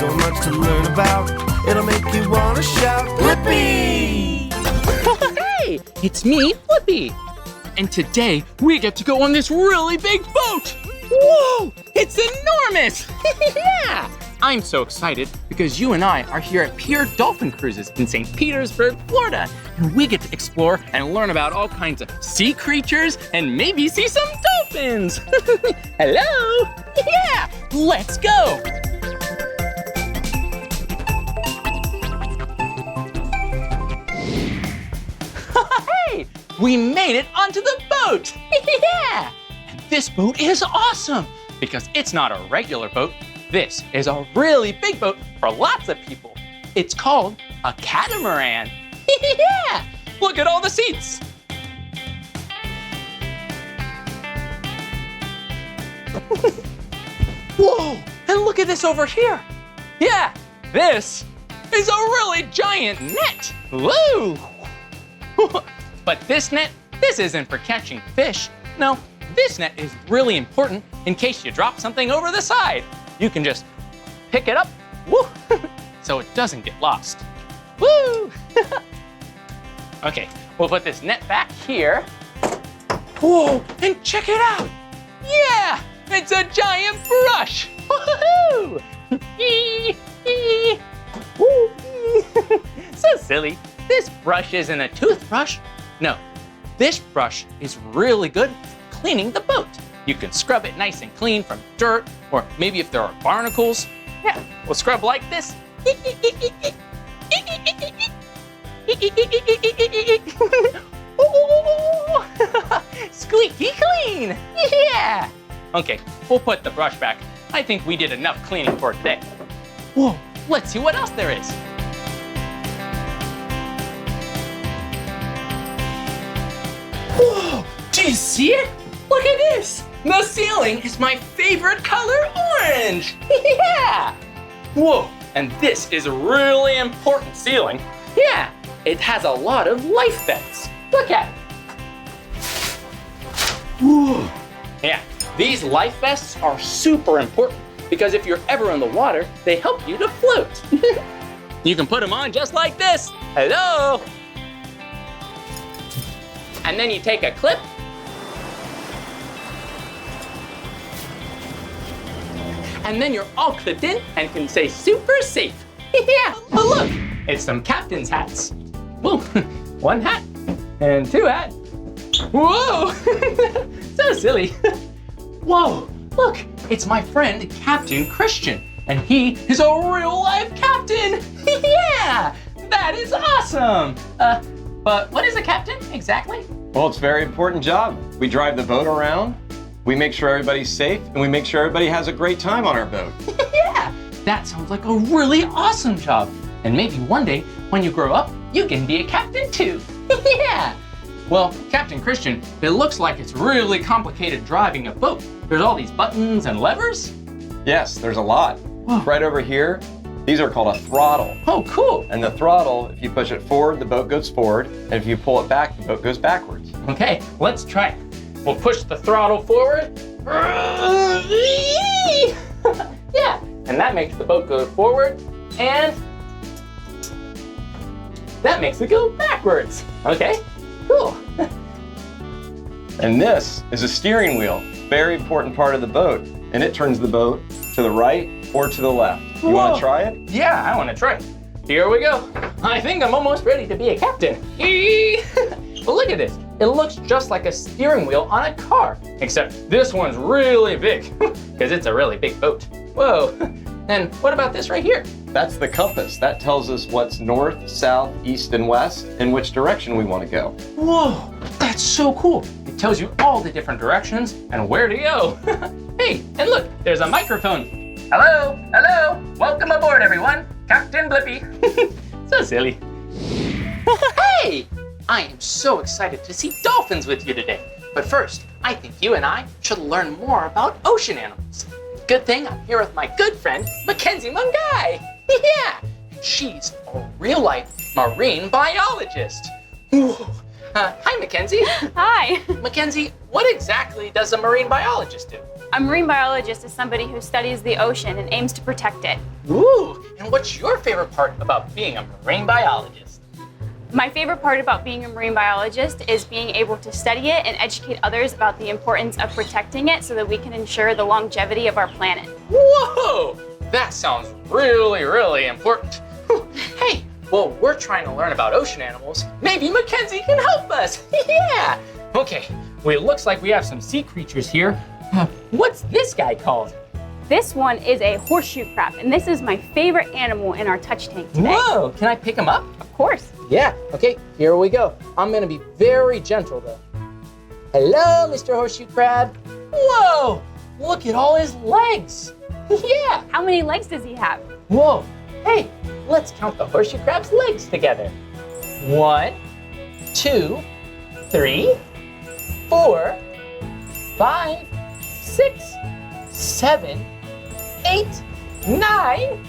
so much to learn about. It'll make you want to shout, Blippi! Hey, it's me, Blippi. And today we get to go on this really big boat. Whoa, it's enormous. Yeah. I'm so excited because you and I are here at Pier Dolphin Cruises in St. Petersburg, Florida. And we get to explore and learn about all kinds of sea creatures and maybe see some dolphins. Hello? Yeah, let's go. Hey, we made it onto the boat. Yeah, and this boat is awesome because it's not a regular boat. This is a really big boat for lots of people. It's called a catamaran. Yeah! Look at all the seats. Whoa! And look at this over here. Yeah, this is a really giant net. Woo! But this net, this isn't for catching fish. No, this net is really important in case you drop something over the side. You can just pick it up, woo, so it doesn't get lost. Woo! Okay, we'll put this net back here. Whoa, and check it out. Yeah, it's a giant brush. Woohoo! So silly. This brush isn't a toothbrush. No, this brush is really good for cleaning the boat. You can scrub it nice and clean from dirt, or maybe if there are barnacles. Yeah, we'll scrub like this. Squeaky clean, yeah. Okay, we'll put the brush back. I think we did enough cleaning for today. Whoa, let's see what else there is. Whoa, do you see it? Look at this. The ceiling is my favorite color, orange. Yeah. Whoa, and this is a really important ceiling. Yeah, it has a lot of life vests. Look at it. Whoa. Yeah, these life vests are super important because if you're ever in the water, they help you to float. You can put them on just like this. Hello. And then you take a clip. And then you're all clipped in and can say super safe. Yeah, but look, it's some captain's hats. Whoa, one hat and two hats. Whoa, so silly. Whoa, look, it's my friend Captain Christian, and he is a real life captain. Yeah, that is awesome. But what is a captain exactly? Well, it's a very important job. We drive the boat around. We make sure everybody's safe, and we make sure everybody has a great time on our boat. Yeah, that sounds like a really awesome job. And maybe one day, when you grow up, you can be a captain too. Yeah. Well, Captain Christian, it looks like it's really complicated driving a boat. There's all these buttons and levers. Yes, there's a lot. Whoa. Right over here, these are called a throttle. Oh, cool. And the throttle, if you push it forward, the boat goes forward. And if you pull it back, the boat goes backwards. Okay, let's try it. We'll push the throttle forward. Yeah, and that makes the boat go forward, and that makes it go backwards. Okay, cool. And this is a steering wheel, very important part of the boat, and it turns the boat to the right or to the left. You want to try it? Yeah, I want to try it. Here we go. I think I'm almost ready to be a captain. Well, look at this. It looks just like a steering wheel on a car, except this one's really big because it's a really big boat. Whoa. And what about this right here? That's the compass. That tells us what's north, south, east, and west, and which direction we want to go. Whoa, that's so cool. It tells you all the different directions and where to go. Hey, and look, there's a microphone. Hello, hello, welcome aboard everyone. Captain Blippi. So silly. Hey, I am so excited to see dolphins with you today. But first, I think you and I should learn more about ocean animals. Good thing I'm here with my good friend, Mackenzie Mungai. Yeah, and she's a real-life marine biologist. Whoa, Hi, Mackenzie. Hi. Mackenzie, what exactly does a marine biologist do? A marine biologist is somebody who studies the ocean and aims to protect it. Ooh, and what's your favorite part about being a marine biologist? My favorite part about being a marine biologist is being able to study it and educate others about the importance of protecting it so that we can ensure the longevity of our planet. Whoa, that sounds really, really important. Hey, well, we're trying to learn about ocean animals. Maybe Mackenzie can help us. Yeah. Okay, well, it looks like we have some sea creatures here. What's this guy called? This one is a horseshoe crab, and this is my favorite animal in our touch tank today. Whoa, can I pick him up? Of course. Yeah, okay, here we go. I'm gonna be very gentle though. Hello, Mr. Horseshoe Crab. Whoa, look at all his legs. Yeah. How many legs does he have? Whoa, hey, let's count the horseshoe crab's legs together. 1, 2, 3, 4, 5, 6, 7, 8, 9,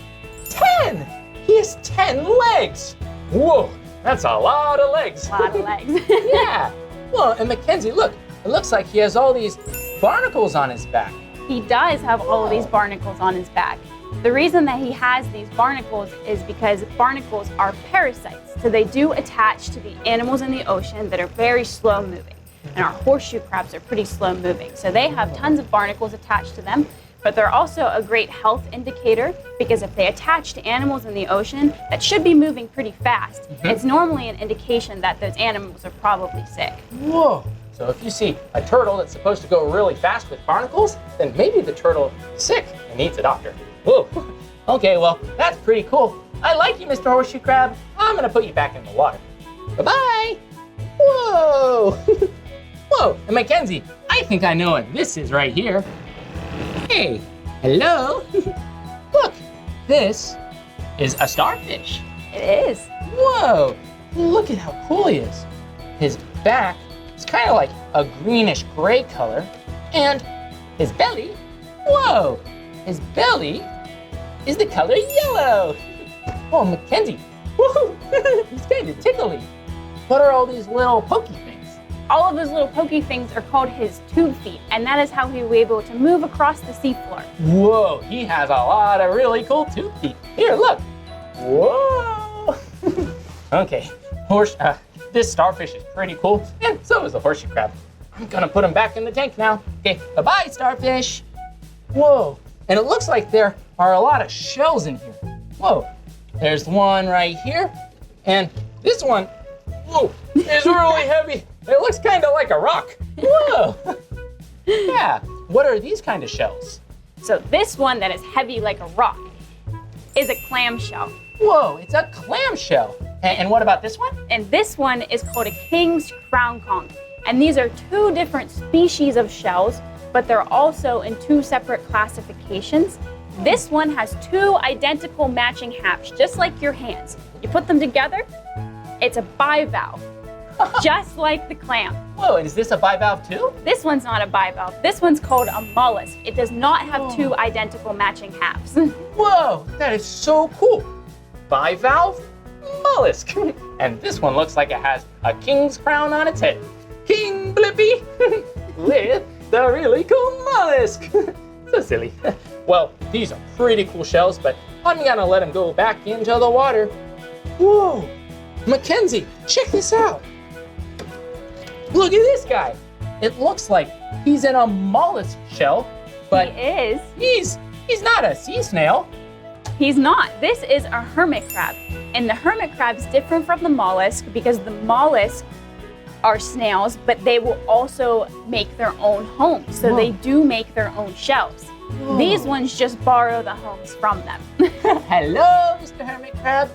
10. He has 10 legs. Whoa, that's a lot of legs. A lot of legs. Yeah. Well, and Mackenzie, look, it looks like he has all these barnacles on his back. He does have all of these barnacles on his back. The reason that he has these barnacles is because barnacles are parasites. So they do attach to the animals in the ocean that are very slow moving. And our horseshoe crabs are pretty slow moving. So they have tons of barnacles attached to them, but they're also a great health indicator because if they attach to animals in the ocean that should be moving pretty fast, it's normally an indication that those animals are probably sick. Whoa. So if you see a turtle that's supposed to go really fast with barnacles, then maybe the turtle is sick and needs a doctor. Whoa. Okay, well, that's pretty cool. I like you, Mr. Horseshoe Crab. I'm gonna put you back in the water. Bye-bye. Whoa. Whoa, and Mackenzie, I think I know what this is right here. Hey, hello. Look, this is a starfish. It is. Whoa, look at how cool he is. His back is kind of like a greenish gray color, and his belly, whoa, his belly is the color yellow. Oh, Mackenzie, woohoo, he's kind of tickly. What are all these little pokey things? All of those little pokey things are called his tube feet, and that is how he will be able to move across the seafloor. Whoa, he has a lot of really cool tube feet. Here, look. Whoa. Okay, this starfish is pretty cool, and so is the horseshoe crab. I'm gonna put him back in the tank now. Okay, bye-bye, starfish. Whoa, and it looks like there are a lot of shells in here. Whoa, there's one right here, and this one, whoa, is really heavy. It looks kind of like a rock. Whoa. Yeah, what are these kind of shells? So this one that is heavy like a rock is a clamshell. Whoa, it's a clamshell. And what about this one? And this one is called a king's crown conch. And these are two different species of shells, but they're also in two separate classifications. This one has two identical matching halves, just like your hands. You put them together, it's a bivalve, just like the clam. Whoa, and is this a bivalve too? This one's not a bivalve. This one's called a mollusk. It does not have two identical matching halves. Whoa, that is so cool. Bivalve mollusk. And this one looks like it has a king's crown on its head. King Blippi with the really cool mollusk. So silly. Well, these are pretty cool shells, but I'm gonna let them go back into the water. Whoa, Mackenzie, check this out. Look at this guy. It looks like he's in a mollusk shell, but He is. he's not a sea snail. He's not. This is a hermit crab. And the hermit crab's different from the mollusk because the mollusk are snails, but they will also make their own homes. So they do make their own shells. Whoa. These ones just borrow the homes from them. Hello, Mr. Hermit Crab.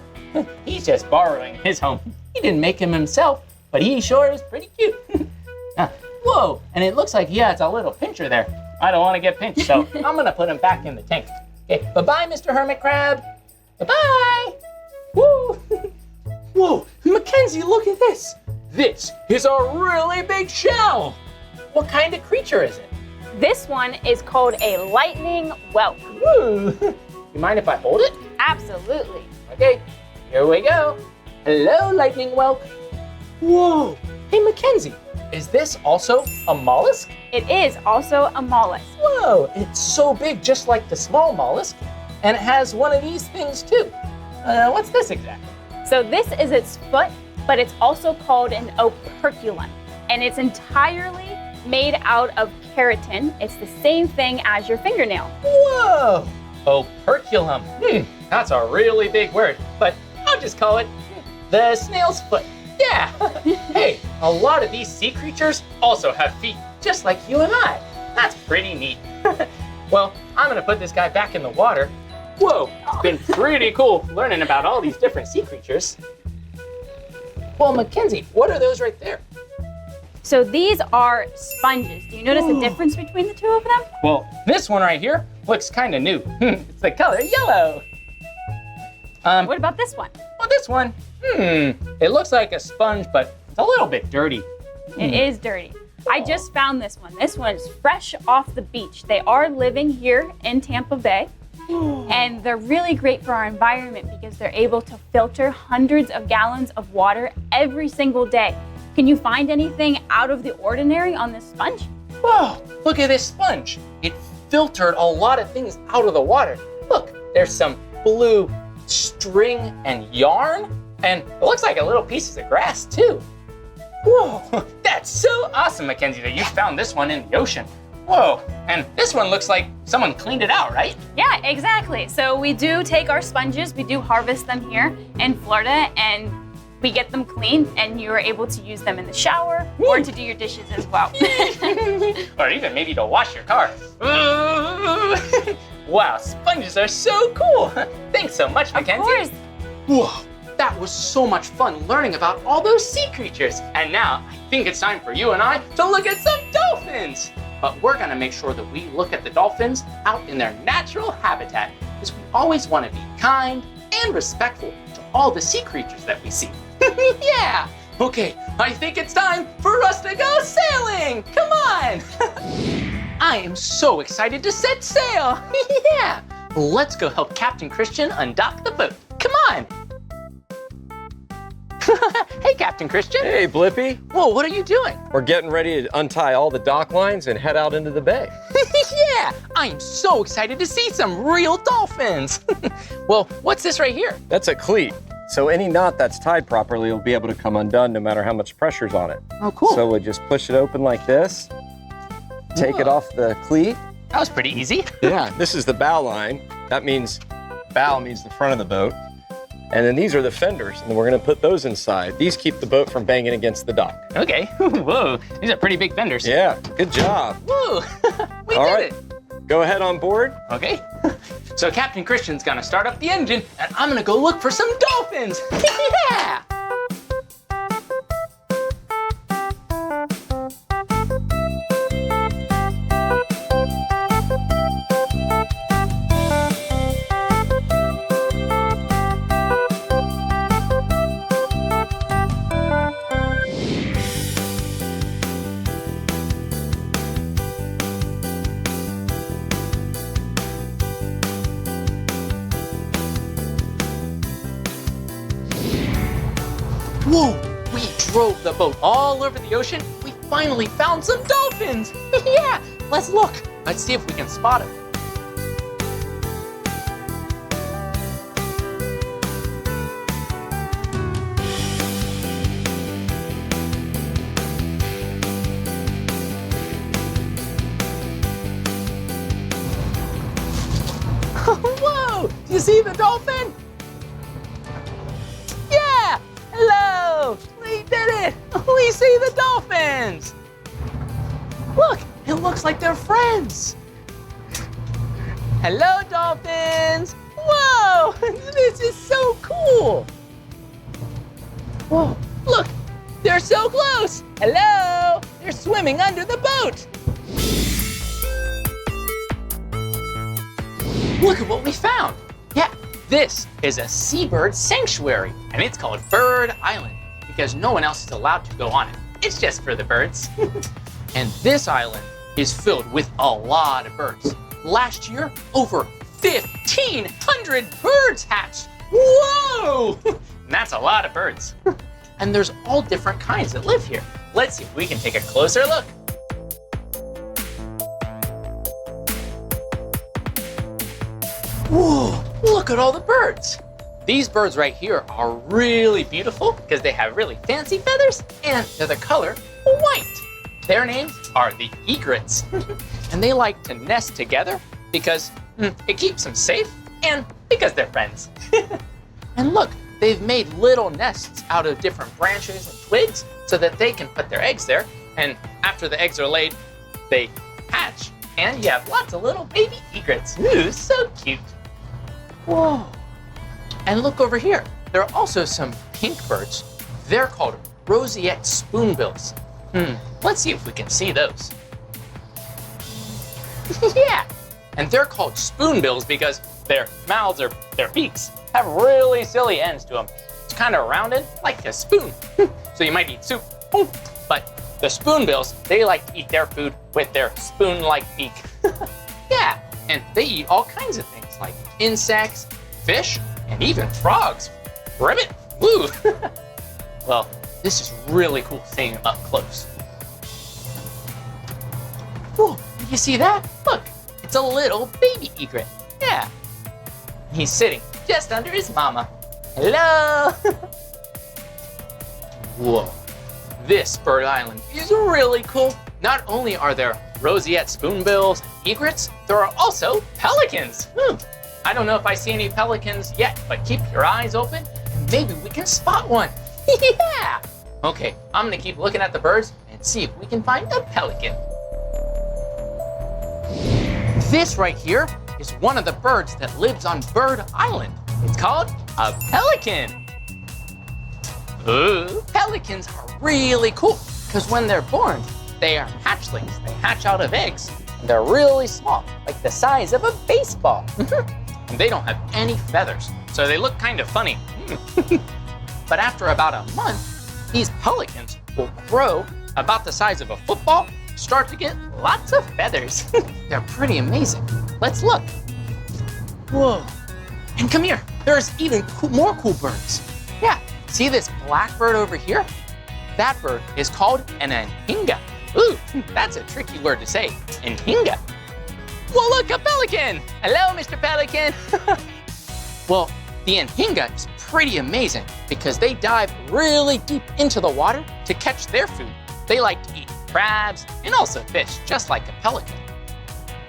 He's just borrowing his home. He didn't make him himself, but he sure is pretty cute. Whoa, and it looks like he has a little pincher there. I don't want to get pinched, so I'm gonna put him back in the tank. Okay, bye-bye, Mr. Hermit Crab. Bye-bye. Woo. Whoa, Mackenzie, look at this. This is a really big shell. What kind of creature is it? This one is called a lightning whelk. Woo. You mind if I hold it? Absolutely. Okay, here we go. Hello, lightning whelk. Whoa, Hey, Mackenzie, is this also a mollusk? It is also a mollusk. Whoa, it's so big, just like the small mollusk. And it has one of these things too. What's this exactly? So this is its foot, but it's also called an operculum. And it's entirely made out of keratin. It's the same thing as your fingernail. Whoa, operculum. That's a really big word, but I'll just call it the snail's foot. Yeah. Hey, a lot of these sea creatures also have feet, just like you and I. That's pretty neat. Well, I'm gonna put this guy back in the water. Whoa, it's been pretty cool learning about all these different sea creatures. Well, Mackenzie, what are those right there? So these are sponges. Do you notice the difference between the two of them? Well, this one right here looks kind of new. It's the color yellow. What about this one? Well, this one, it looks like a sponge, but it's a little bit dirty. It is dirty. I just found this one. This one's fresh off the beach. They are living here in Tampa Bay, and they're really great for our environment because they're able to filter hundreds of gallons of water every single day. Can you find anything out of the ordinary on this sponge? Whoa, look at this sponge. It filtered a lot of things out of the water. Look, there's some blue string and yarn, and it looks like a little pieces of grass too. Whoa, that's so awesome, Mackenzie, that you found this one in the ocean. Whoa, and this one looks like someone cleaned it out, right? Yeah, exactly. So we do take our sponges, we do harvest them here in Florida, and we get them clean, and you are able to use them in the shower or to do your dishes as well. Or even maybe to wash your car. Wow, sponges are so cool. Thanks so much, Mackenzie. Of course. Whoa, that was so much fun learning about all those sea creatures. And now I think it's time for you and I to look at some dolphins. But we're gonna make sure that we look at the dolphins out in their natural habitat, because we always want to be kind and respectful to all the sea creatures that we see. Yeah. Okay, I think it's time for us to go sailing. Come on. I am so excited to set sail. Yeah. Let's go help Captain Christian undock the boat. Come on. Hey, Captain Christian. Hey, Blippi. Whoa, what are you doing? We're getting ready to untie all the dock lines and head out into the bay. Yeah, I am so excited to see some real dolphins. Well, what's this right here? That's a cleat. So any knot that's tied properly will be able to come undone no matter how much pressure's on it. Oh, cool. So we just push it open like this, take it off the cleat. That was pretty easy. Yeah, this is the bow line. That means bow means the front of the boat. And then these are the fenders, and we're gonna put those inside. These keep the boat from banging against the dock. Okay, whoa, these are pretty big fenders. Yeah, good job. Woo, we All did right, it. go ahead on board. Okay, so Captain Christian's gonna start up the engine, and I'm gonna go look for some dolphins. Yeah! Whoa, we drove the boat all over the ocean. We finally found some dolphins. Yeah, let's look. Let's see if we can spot them. Whoa, do you see the dolphin? Yeah, hello, we did it. We see the dolphins. Look, it looks like they're friends. Hello, dolphins. Whoa, this is so cool. Whoa, look, they're so close. Hello, they're swimming under the boat. Look at what we found. Yeah, this is a seabird sanctuary, and it's called Bird Island because no one else is allowed to go on it. It's just for the birds. And this island is filled with a lot of birds. Last year, over 1,500 birds hatched. Whoa! And that's a lot of birds. And there's all different kinds that live here. let's see if we can take a closer look. Whoa, look at all the birds. These birds right here are really beautiful because they have really fancy feathers and they're the color white. Their names are the egrets. And they like to nest together because it keeps them safe and because they're friends. And look, they've made little nests out of different branches and twigs so that they can put their eggs there. And after the eggs are laid, they hatch and you have lots of little baby egrets. Ooh, so cute. Whoa. And look over here. There are also some pink birds. They're called roseate spoonbills. Let's see if we can see those. Yeah. And they're called spoonbills because their mouths or their beaks have really silly ends to them. It's kind of rounded like a spoon. So you might eat soup. But the spoonbills, they like to eat their food with their spoon-like beak. Yeah. And they eat all kinds of things like insects, fish, and even frogs. Ribbit, woo! Well, this is really cool seeing them up close. Whoa, did you see that? Look, it's a little baby egret. Yeah. He's sitting just under his mama. Hello! Whoa, this bird island is really cool. Not only are there roseate spoonbills, egrets, there are also pelicans. I don't know if I see any pelicans yet, but keep your eyes open and maybe we can spot one. Yeah! Okay, I'm gonna keep looking at the birds and see if we can find a pelican. This right here is one of the birds that lives on Bird Island. It's called a pelican. Ooh, pelicans are really cool because when they're born, they are hatchlings. They hatch out of eggs. And they're really small, like the size of a baseball. And they don't have any feathers, so they look kind of funny. But after about a month, these pelicans will grow about the size of a football, start to get lots of feathers. They're pretty amazing. Let's look. Whoa, and come here. There's even more cool birds. Yeah, see this black bird over here? That bird is called an anhinga. Ooh, that's a tricky word to say, anhinga. Well, look, a pelican. Hello, Mr. Pelican. Well, the anhinga is pretty amazing because they dive really deep into the water to catch their food. They like to eat crabs and also fish, just like a pelican.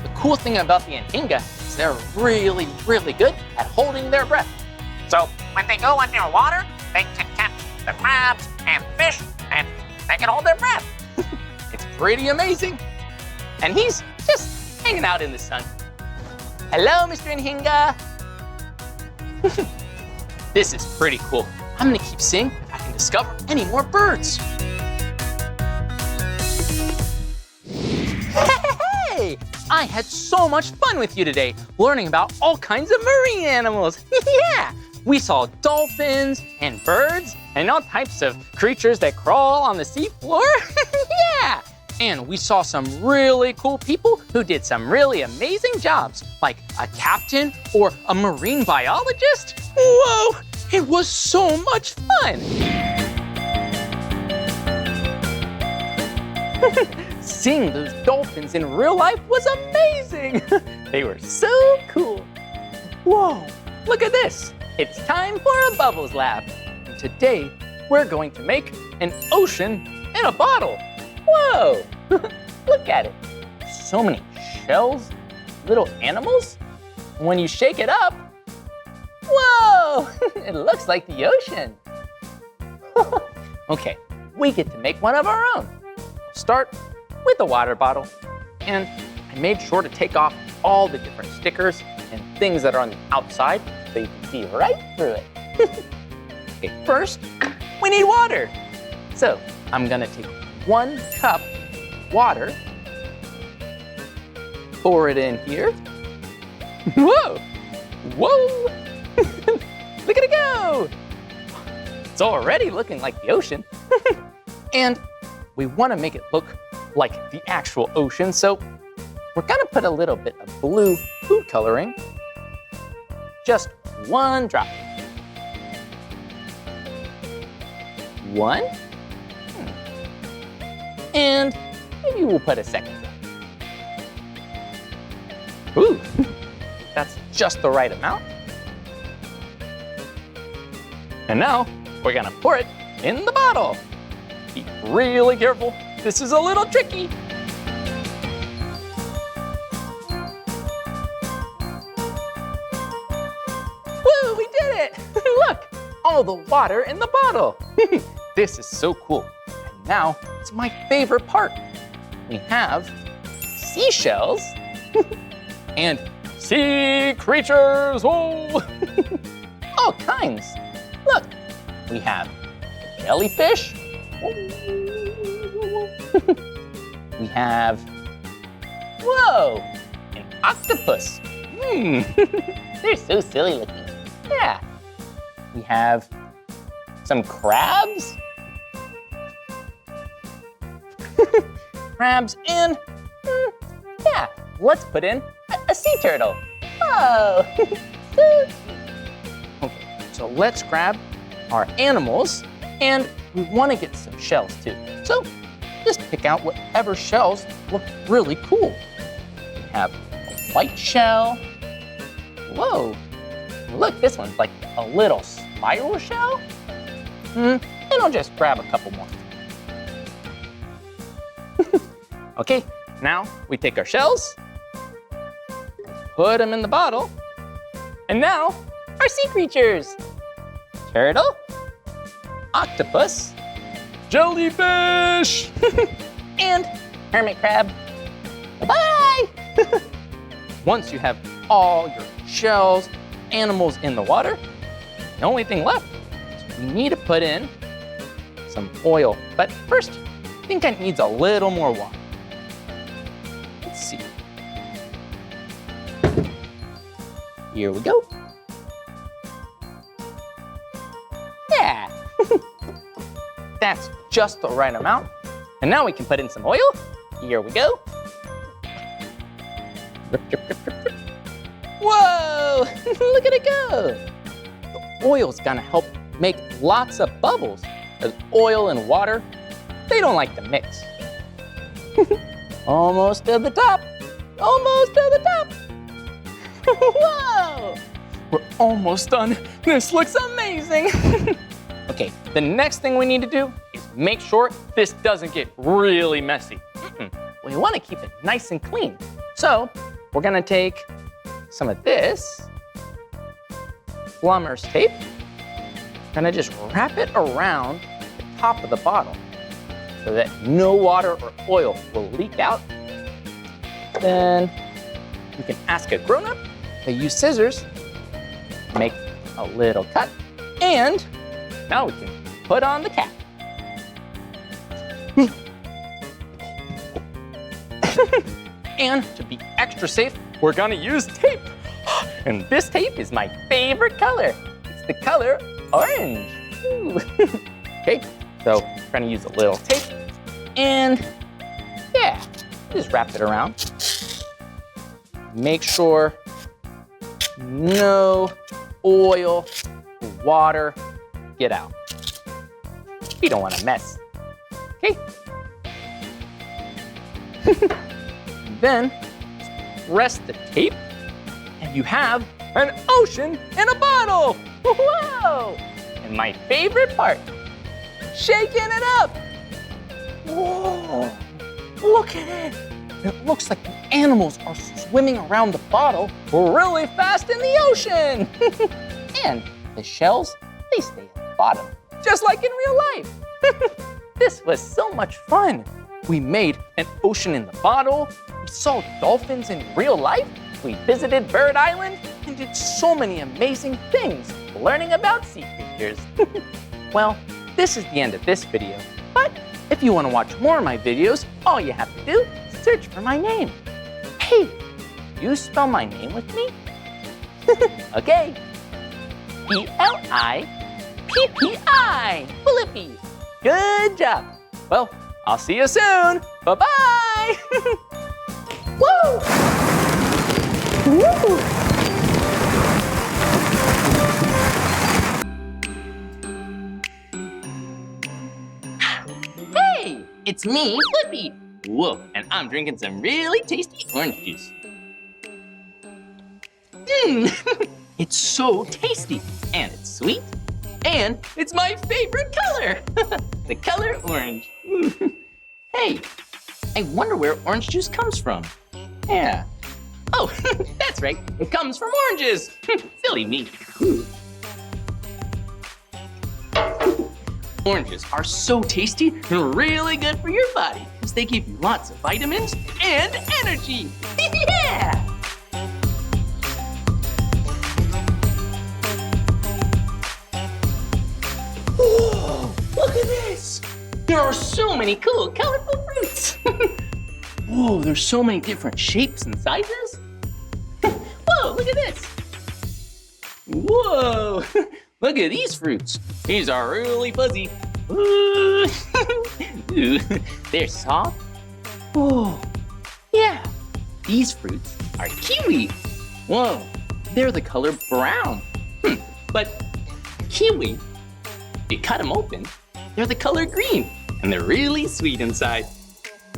The cool thing about the anhinga is they're really, really good at holding their breath. So when they go underwater, they can catch the crabs and fish and they can hold their breath. It's pretty amazing. And he's just hanging out in the sun. Hello, Mr. Anhinga. This is pretty cool. I'm gonna keep seeing if I can discover any more birds. Hey! I had so much fun with you today, learning about all kinds of marine animals. Yeah! We saw dolphins and birds and all types of creatures that crawl on the seafloor. Yeah! And we saw some really cool people who did some really amazing jobs, like a captain or a marine biologist. Whoa! It was so much fun! Seeing those dolphins in real life was amazing! They were so cool. Whoa, look at this. It's time for a Bubbles Lab. And today, we're going to make an ocean in a bottle. Whoa, look at it. So many shells, little animals. When you shake it up, whoa, it looks like the ocean. Okay, we get to make one of our own. Start with a water bottle. And I made sure to take off all the different stickers and things that are on the outside so you can see right through it. Okay, first, we need water. So I'm gonna take 1 cup water, pour it in here. Whoa, whoa, look at it go. It's already looking like the ocean. And we wanna make it look like the actual ocean, so we're gonna put a little bit of blue food coloring, just 1 drop. 1, And maybe we'll put a second one. Ooh, that's just the right amount. And now we're gonna pour it in the bottle. Be really careful. This is a little tricky. Woo, we did it! Look, all the water in the bottle. This is so cool. And now it's my favorite part. We have seashells and sea creatures. Whoa! All kinds. Look, we have jellyfish. We have, whoa, an octopus. They're so silly looking. Yeah. We have some crabs. Crabs and, yeah, let's put in a sea turtle. Whoa, so cute. Okay, so let's grab our animals, and we want to get some shells too. So just pick out whatever shells look really cool. We have a white shell. Whoa, look, this one's like a little spiral shell. And I'll just grab a couple more. Okay, now we take our shells, put them in the bottle, and now our sea creatures. Turtle, octopus, jellyfish, and hermit crab. Bye-bye! Once you have all your shells, animals in the water, the only thing left is we need to put in some oil. But first, I think it needs a little more water. Let's see. Here we go. Yeah. That's just the right amount. And now we can put in some oil. Here we go. Whoa, look at it go. The oil's gonna help make lots of bubbles, as oil and water, they don't like to mix. Almost to the top, almost to the top. Whoa, we're almost done. This looks amazing. Okay, the next thing we need to do is make sure this doesn't get really messy. We wanna keep it nice and clean. So we're gonna take some of this plumber's tape. Gonna just wrap it around the top of the bottle so that no water or oil will leak out. Then you can ask a grown-up to use scissors, make a little cut, and now we can put on the cap. And to be extra safe, we're gonna use tape. And this tape is my favorite color. It's the color orange. Okay, so we're gonna use a little tape and yeah, just wrap it around. Make sure no oil, water get out. We don't want to mess, okay? Then press the tape and you have an ocean in a bottle. Whoa! And my favorite part, shaking it up. Whoa, look at it. It looks like the animals are swimming around the bottle really fast in the ocean. And the shells, they stay at the bottom, just like in real life. This was so much fun. We made an ocean in the bottle. We saw dolphins in real life. We visited Bird Island and did so many amazing things learning about sea creatures. Well, this is the end of this video. But if you want to watch more of my videos, all you have to do is search for my name. Hey, you spell my name with me? Okay. Blippi. Blippi. Good job. Well, I'll see you soon. Bye-bye. Woo! Woo! Hey, it's me, Blippi. Whoa, and I'm drinking some really tasty orange juice. It's so tasty, and it's sweet, and it's my favorite color, the color orange. Hey, I wonder where orange juice comes from. Yeah. Oh, that's right, it comes from oranges. Silly me. Oranges are so tasty and really good for your body because they give you lots of vitamins and energy. Yeah! Whoa, look at this! There are so many cool, colorful fruits. Whoa, there's so many different shapes and sizes. Whoa, look at this. Whoa, look at these fruits. These are really fuzzy. Ooh. They're soft. Whoa, yeah, these fruits are kiwi. Whoa, they're the color brown. But kiwi, if you cut them open, they're the color green, and they're really sweet inside.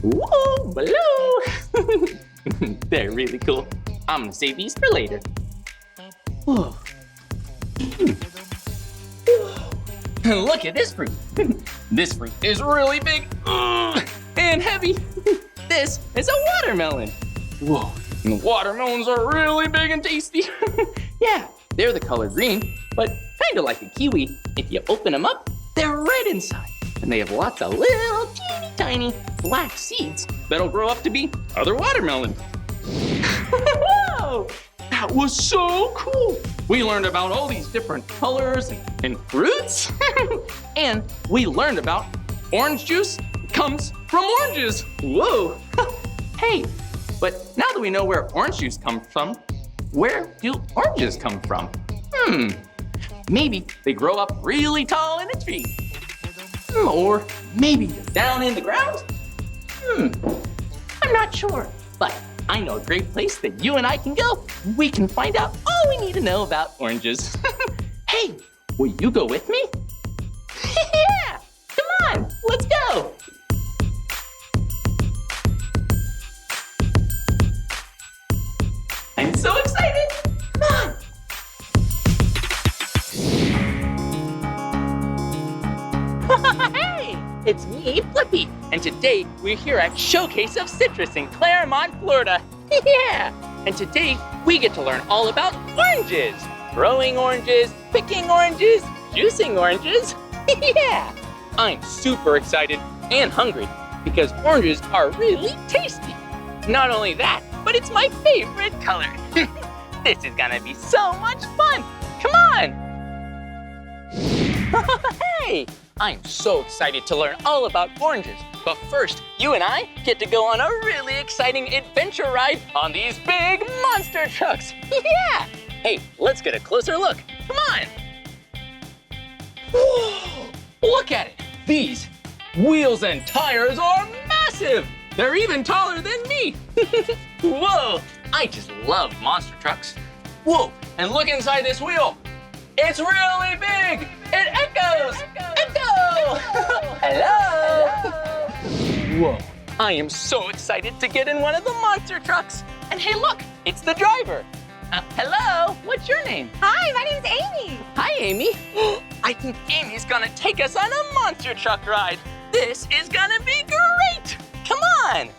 Whoa, below. They're really cool. I'm gonna save these for later. Whoa. Look at this fruit. This fruit is really big and heavy. This is a watermelon. Whoa, and the watermelons are really big and tasty. Yeah, they're the color green, but kind of like a kiwi. If you open them up, they're red inside. And they have lots of little teeny tiny black seeds that'll grow up to be other watermelons. Whoa, that was so cool. We learned about all these different colors and fruits. And we learned about orange juice comes from oranges. Whoa. Hey, but now that we know where orange juice comes from, where do oranges come from? Maybe they grow up really tall in a tree. Or maybe down in the ground? I'm not sure, but I know a great place that you and I can go. We can find out all we need to know about oranges. Hey, will you go with me? Yeah, come on, let's go. I'm so excited, come on. Hey, it's me, Blippi, and today we're here at Showcase of Citrus in Claremont, Florida. Yeah, and today we get to learn all about oranges. Growing oranges, picking oranges, juicing oranges. Yeah, I'm super excited and hungry because oranges are really tasty. Not only that, but it's my favorite color. This is gonna be so much fun. Come on. Hey, I'm so excited to learn all about oranges. But first, you and I get to go on a really exciting adventure ride on these big monster trucks. Yeah! Hey, let's get a closer look. Come on. Whoa! Look at it. These wheels and tires are massive. They're even taller than me. Whoa! I just love monster trucks. Whoa! And look inside this wheel. It's really big. It echoes. Echo! Hello! Whoa, I am so excited to get in one of the monster trucks. And hey, look, it's the driver. Hello, what's your name? Hi, my name's Amy. Hi, Amy. I think Amy's gonna take us on a monster truck ride. This is gonna be great. Come on.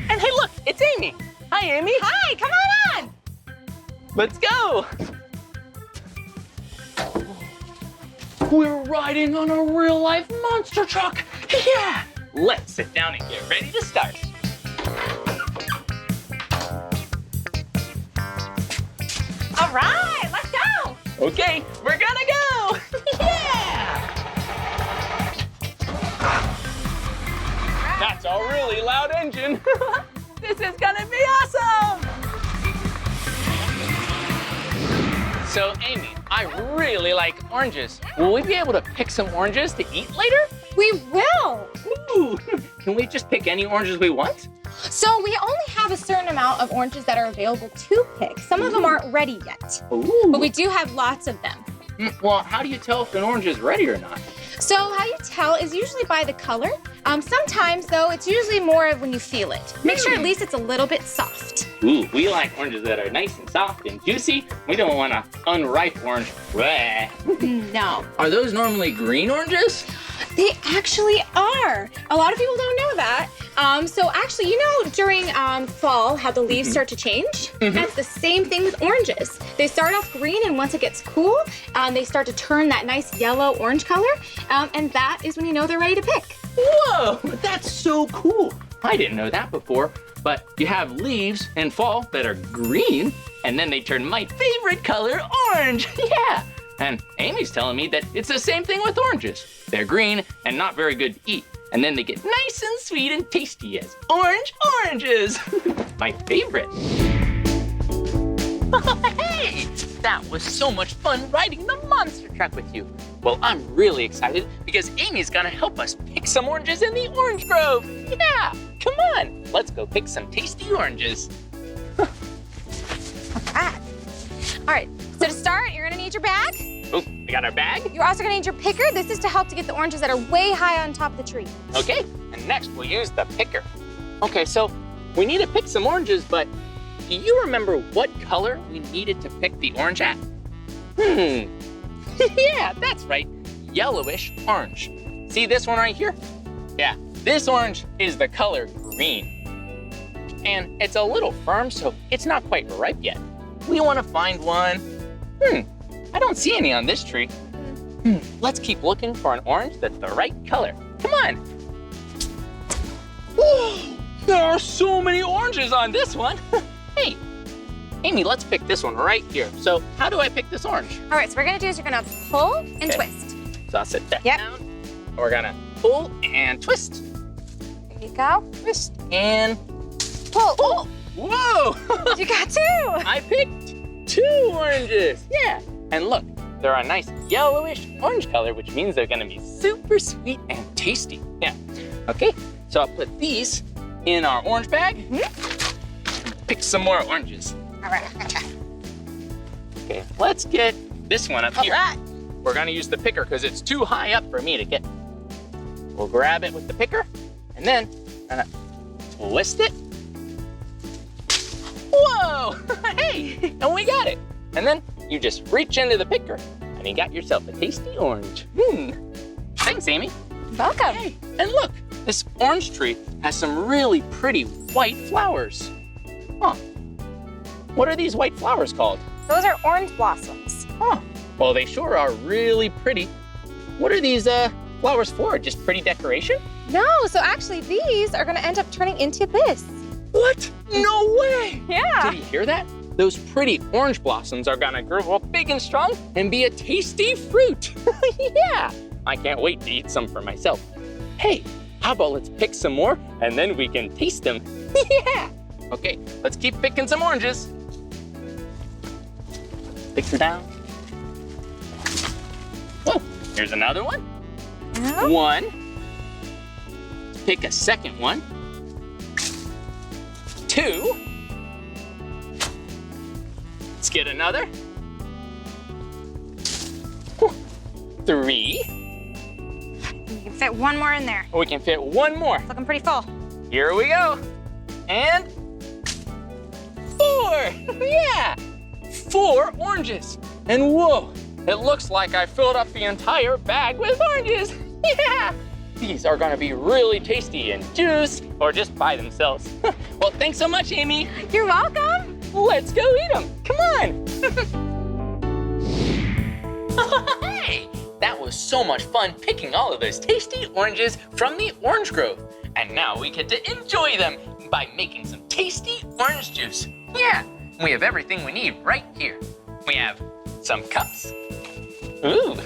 And hey, look, it's Amy. Hi, Amy. Hi, come on on. Let's go. We're riding on a real-life monster truck. Yeah. Let's sit down and get ready to start. All right, let's go. Okay, we're gonna go. Yeah. That's a really loud engine. This is gonna be awesome. So, Amy, I really like oranges. Will we be able to pick some oranges to eat later? We will. Ooh, can we just pick any oranges we want? So we only have a certain amount of oranges that are available to pick. Some of them aren't ready yet, Ooh. but we do have lots of them. Well, how do you tell if an orange is ready or not? So how you tell is usually by the color. Sometimes, though, it's usually more of when you feel it. Make sure at least it's a little bit soft. Ooh, we like oranges that are nice and soft and juicy. We don't want an unripe orange. Bleh. No. Are those normally green oranges? They actually are. A lot of people don't know that. So actually, you know, during fall, how the leaves start to change? That's the same thing with oranges. They start off green, and once it gets cool, they start to turn that nice yellow-orange color, and that is when you know they're ready to pick. Whoa, that's so cool. I didn't know that before, but you have leaves in fall that are green, and then they turn my favorite color, orange. Yeah. And Amy's telling me that it's the same thing with oranges. They're green and not very good to eat. And then they get nice and sweet and tasty as oranges. My favorite. Hey, that was so much fun riding the monster truck with you. Well, I'm really excited because Amy's gonna help us pick some oranges in the orange grove. Yeah, come on, let's go pick some tasty oranges. All right, so to start, you're gonna need your bag. Oh, we got our bag? You're also gonna need your picker. This is to help to get the oranges that are way high on top of the tree. Okay, and next we'll use the picker. Okay, so we need to pick some oranges, but do you remember what color we needed to pick the orange at? Yeah, that's right, yellowish orange. See this one right here? Yeah, this orange is the color green. And it's a little firm, so it's not quite ripe yet. We want to find one. I don't see any on this tree. Let's keep looking for an orange that's the right color. Come on. Whoa, there are so many oranges on this one. Hey, Amy, let's pick this one right here. So how do I pick this orange? All right, so what we're gonna do is you're gonna pull and twist. So I'll sit that down. We're gonna pull and twist. There you go. Twist and Pull. pull. Whoa! You got two. I picked 2 oranges. Yeah. And look, they're a nice yellowish orange color, which means they're gonna be super sweet and tasty. Yeah. Okay, so I'll put these in our orange bag. Pick some more oranges. All right, I'm gonna try. Okay, let's get this one up here. All right. We're gonna use the picker because it's too high up for me to get. We'll grab it with the picker and then twist it. Whoa, hey, and we got it. And then you just reach into the picker and you got yourself a tasty orange. Thanks, Amy. Welcome. Hey, and look, this orange tree has some really pretty white flowers. Huh, what are these white flowers called? Those are orange blossoms. Huh, well, they sure are really pretty. What are these flowers for? Just pretty decoration? No, so actually these are gonna end up turning into this. What? No way! Yeah. Did you hear that? Those pretty orange blossoms are gonna grow up big and strong and be a tasty fruit. Yeah, I can't wait to eat some for myself. Hey, how about let's pick some more and then we can taste them. Yeah. Okay, let's keep picking some oranges. Pick them down. Whoa, here's another one. Yeah. One. Pick a second one. 2. Let's get another. 3. You can fit one more in there. We can fit one more. It's looking pretty full. Here we go. And 4. Yeah, 4 oranges. And whoa, it looks like I filled up the entire bag with oranges. Yeah, these are gonna be really tasty in juice or just by themselves. Well, thanks so much, Amy. You're welcome. Let's go eat them. Come on. Hey, that was so much fun picking all of those tasty oranges from the orange grove. And now we get to enjoy them by making some tasty orange juice. Yeah, we have everything we need right here. We have some cups. Ooh.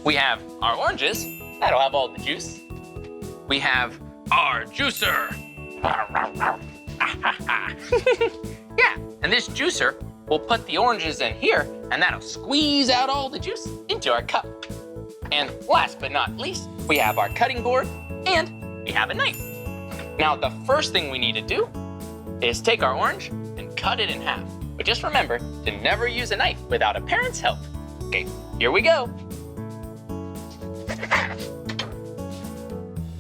We have our oranges. That'll have all the juice. We have our juicer. Yeah, and this juicer will put the oranges in here and that'll squeeze out all the juice into our cup. And last but not least, we have our cutting board and we have a knife. Now, the first thing we need to do is take our orange and cut it in half. But just remember to never use a knife without a parent's help. Okay, here we go.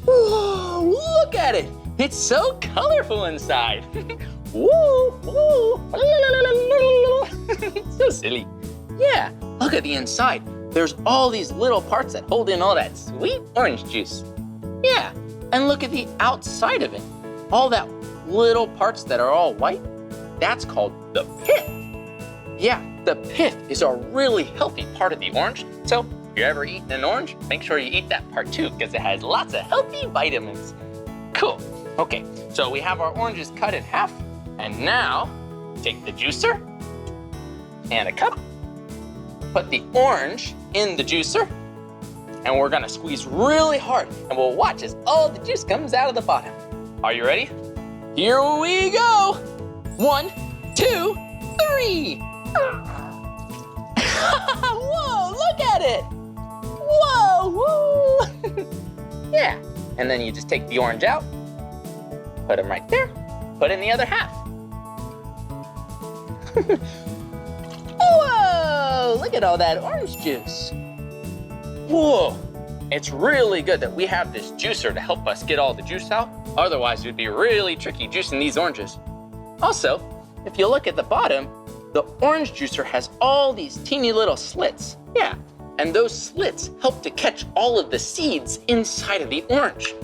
Whoa, look at it. It's so colorful inside. Woo, woo. So silly. Yeah, look at the inside. There's all these little parts that hold in all that sweet orange juice. Yeah, and look at the outside of it. All that little parts that are all white, that's called the pith. Yeah, the pith is a really healthy part of the orange. So if you're ever eating an orange, make sure you eat that part too, because it has lots of healthy vitamins. Cool. Okay, so we have our oranges cut in half. And now, take the juicer and a cup. Put the orange in the juicer. And we're gonna squeeze really hard. And we'll watch as all the juice comes out of the bottom. Are you ready? Here we go. 1, 2, 3. Whoa, look at it. Whoa, woo. Yeah, and then you just take the orange out, put them right there, put in the other half. Whoa, look at all that orange juice. Whoa, it's really good that we have this juicer to help us get all the juice out. Otherwise, it would be really tricky juicing these oranges. Also, if you look at the bottom, the orange juicer has all these teeny little slits. Yeah, and those slits help to catch all of the seeds inside of the orange.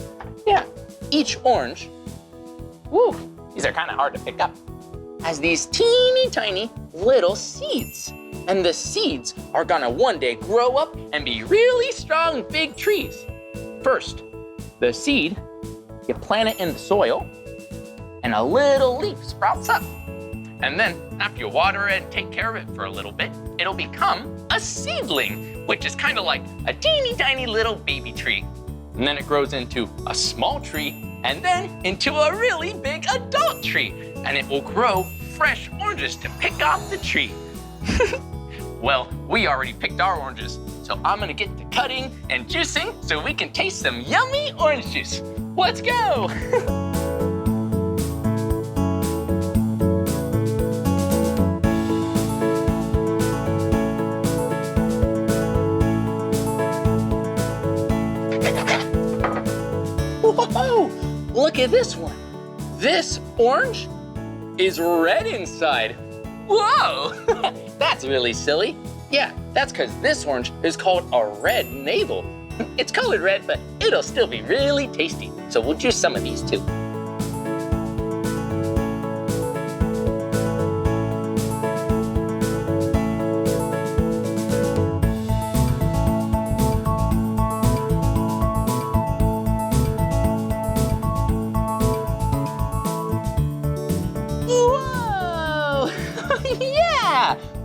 Yeah, each orange, woo, these are kind of hard to pick up, has these teeny tiny little seeds. And the seeds are gonna one day grow up and be really strong big trees. First, the seed, you plant it in the soil and a little leaf sprouts up. And then after you water it and take care of it for a little bit, it'll become a seedling, which is kind of like a teeny tiny little baby tree. And then it grows into a small tree and then into a really big adult tree. And it will grow fresh oranges to pick off the tree. Well, we already picked our oranges, so I'm gonna get to cutting and juicing so we can taste some yummy orange juice. Let's go! Whoa, look at this one. This orange is red inside. Whoa, that's really silly. Yeah, that's because this orange is called a red navel. It's colored red, but it'll still be really tasty. So we'll juice some of these too.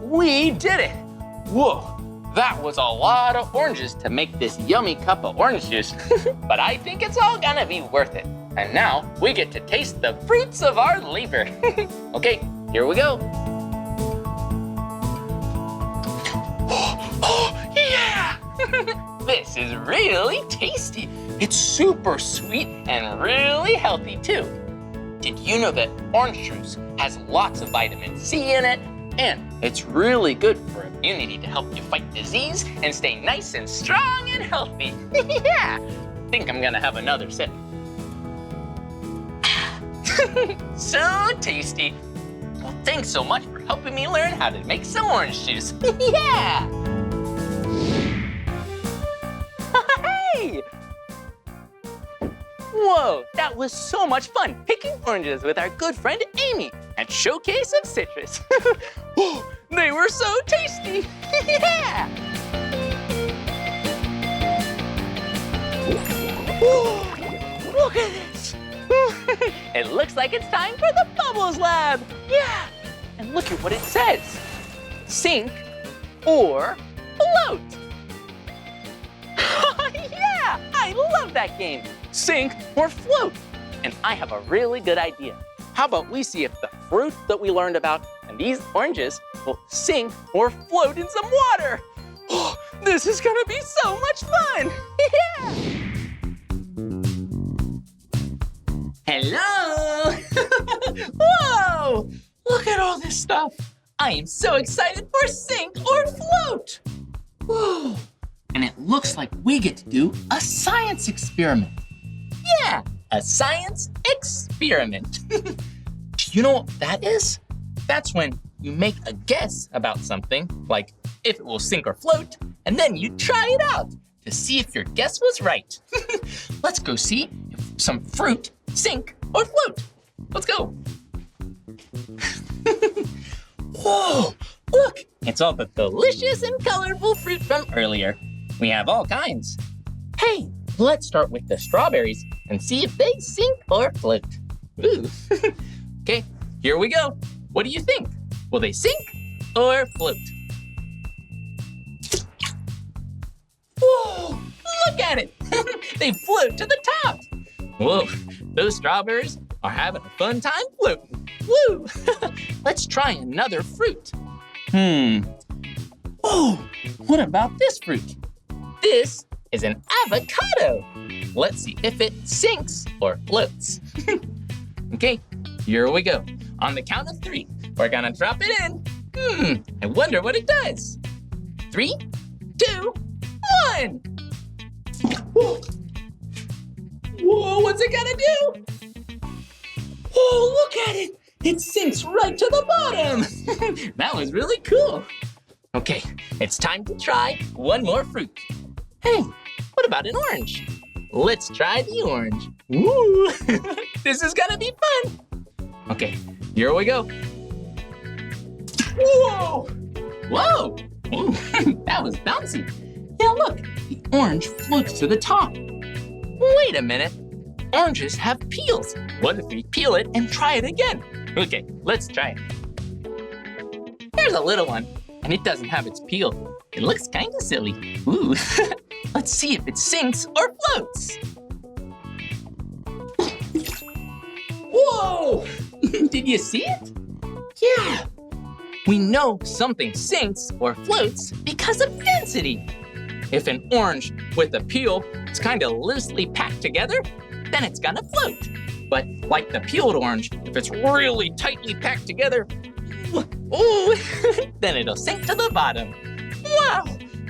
We did it! Whoa, that was a lot of oranges to make this yummy cup of orange juice. But I think it's all gonna be worth it. And now we get to taste the fruits of our labor. Okay, here we go. Oh, yeah! This is really tasty. It's super sweet and really healthy too. Did you know that orange juice has lots of vitamin C in it? And it's really good for immunity to help you fight disease and stay nice and strong and healthy. Yeah, I think I'm gonna have another sip. So tasty. Well, thanks so much for helping me learn how to make some orange juice. Yeah! Hey! Whoa, that was so much fun picking oranges with our good friend Amy at Showcase of Citrus. Oh, they were so tasty. Yeah! Oh, look at this. It looks like it's time for the Bubbles Lab. Yeah, and look at what it says. Sink or float. Yeah, I love that game. Sink or float. And I have a really good idea. How about we see if the fruit that we learned about and these oranges will sink or float in some water. Oh, this is gonna be so much fun. Yeah. Hello. Whoa, look at all this stuff. I am so excited for sink or float. Whoa. And it looks like we get to do a science experiment. a science experiment. Do you know what that is? That's when you make a guess about something, like if it will sink or float, and then you try it out to see if your guess was right. Let's go see if some fruit sink or float. Let's go. Whoa, look, it's all the delicious and colorful fruit from earlier. We have all kinds. Hey, let's start with the strawberries and see if they sink or float. Ooh. Okay, here we go. What do you think? Will they sink or float? Whoa, look at it. They float to the top. Whoa, those strawberries are having a fun time floating. Woo! Let's try another fruit. Oh, what about this fruit? This is an avocado. Let's see if it sinks or floats. Okay, here we go. On the count of 3, we're gonna drop it in. I wonder what it does. 3, 2, 1. Whoa, whoa, what's it gonna do? Oh, look at it. It sinks right to the bottom. That was really cool. Okay, it's time to try one more fruit. Hey, what about an orange? Let's try the orange. Ooh, this is gonna be fun. Okay, here we go. Whoa, whoa, ooh, that was bouncy. Yeah, look, the orange floats to the top. Wait a minute, oranges have peels. What if we peel it and try it again? Okay, let's try it. Here's a little one, and it doesn't have its peel. It looks kind of silly. Ooh, let's see if it sinks or floats. Whoa, did you see it? Yeah, we know something sinks or floats because of density. If an orange with a peel is kind of loosely packed together, then it's gonna float. But like the peeled orange, if it's really tightly packed together, ooh, then it'll sink to the bottom. Wow,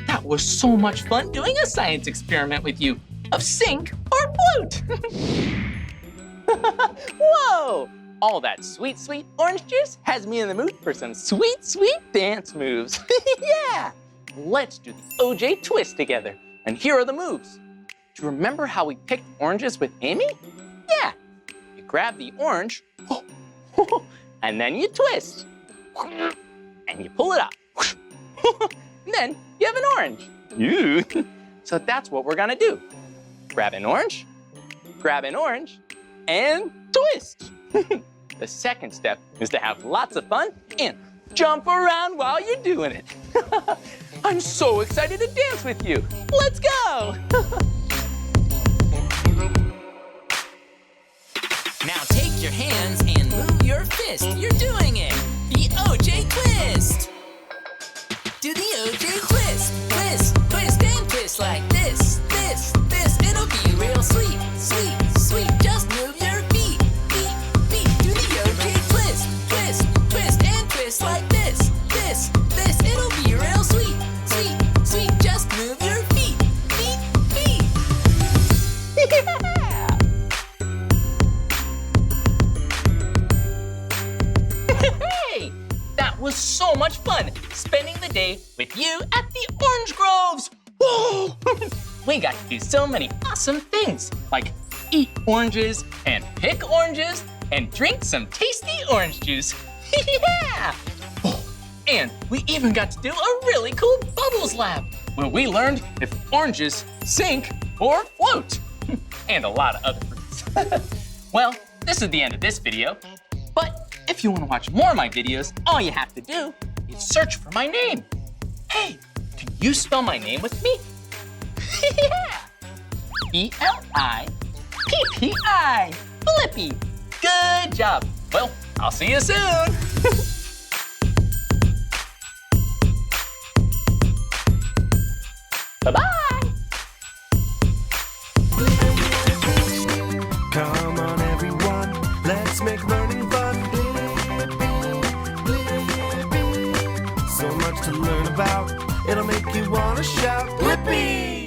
that was so much fun doing a science experiment with you of sink or float. Whoa, all that sweet, sweet orange juice has me in the mood for some sweet, sweet dance moves. Yeah, let's do the OJ twist together. And here are the moves. Do you remember how we picked oranges with Amy? Yeah. You grab the orange, and then you twist. And you pull it up. And then you have an orange. So that's what we're gonna do. Grab an orange, and twist. The second step is to have lots of fun and jump around while you're doing it. I'm so excited to dance with you. Let's go. Now take your hands and move your fist. You're doing it. The OJ twist. Do the OJ twist. Twist, twist, and twist like this. This, this. It'll be real sweet, sweet, sweet. Just move your feet, feet, feet. Do the OJ twist. Twist, twist, and twist like this. This, this. It'll be real sweet, sweet, sweet. Just move your feet, feet, feet. Yeah! Hey, that was so much fun spending the day with you at the Orange Groves. Whoa! We got to do so many awesome things, like eat oranges and pick oranges and drink some tasty orange juice. Yeah! Oh, and we even got to do a really cool bubbles lab where we learned if oranges sink or float, and a lot of other fruits. Well, this is the end of this video, but if you want to watch more of my videos, all you have to do is search for my name. Hey, can you spell my name with me? Yeah! B-L-I-P-P-I. Blippi. Good job. Well, I'll see you soon. Bye-bye. Come on, everyone, let's make learning fun. So much to learn about, it'll make you want to shout, Blippi!